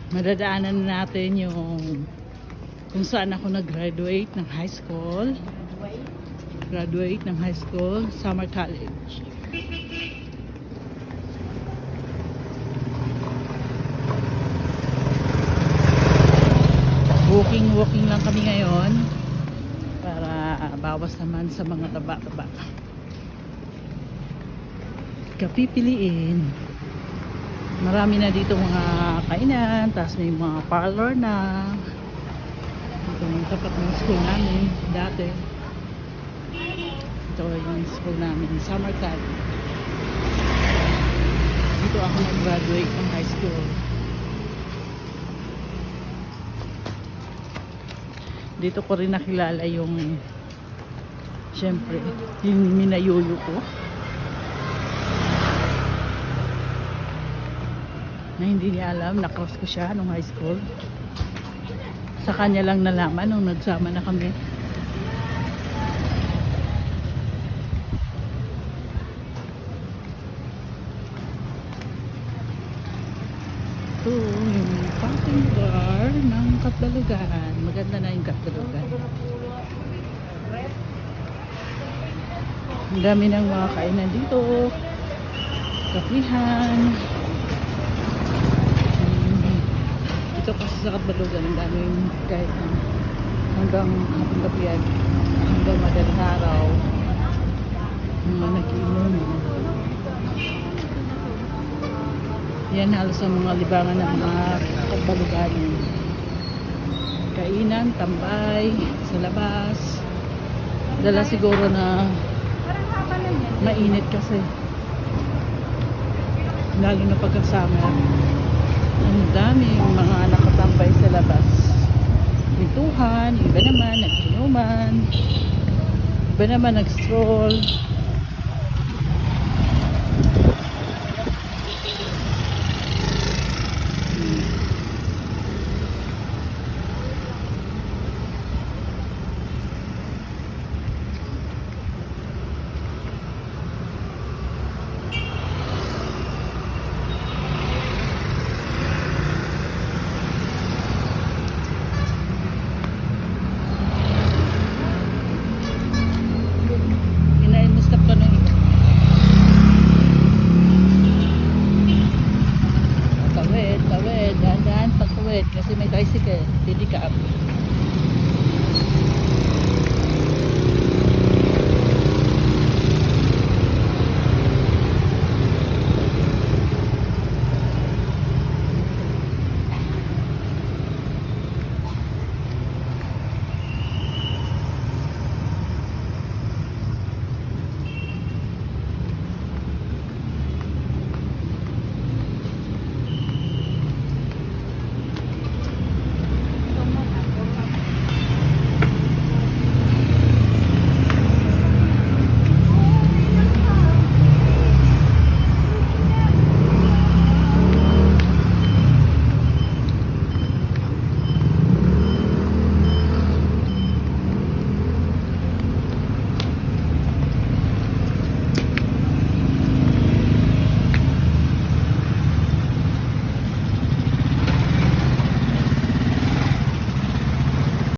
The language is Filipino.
Madadaanan natin yung kung saan ako nag-graduate ng high school. Graduate ng high school, Summer College. Walking lang kami ngayon para bawas naman sa mga taba-taba. Kapipiliin. Marami na dito mga kainan, tapos may mga parlor na. Ito yung tapat ng school namin dati. Ito yung school namin, Summer College. Dito ako nag-graduate ng high school. Dito ko rin nakilala yung syempre, yung minayuyo ko. Na hindi niya alam, na-cross ko siya nung high school. Sa kanya lang nalaman nung nagsama na kami. Ito yung parking bar ng Catbalogan. Maganda na yung Catbalogan. Ang dami ng mga kainan dito. Kapihan. Dito kasi sa Catbalogan, ang daming kahit hanggang hapong gabi yan, hanggang madaling araw, mga nag-iinom. Yan halos ang mga libangan ng mga Catbalogan. Kainan, tambay, sa labas. Dala siguro na mainit kasi. Lalo na pagka-summer. Ang daming mga nakatambay sa labas. Pintuhan, iba naman nag-inuman, iba naman nag-stroll. Tawid, dahan-dahan pagtawid kasi may tricycle, didikap.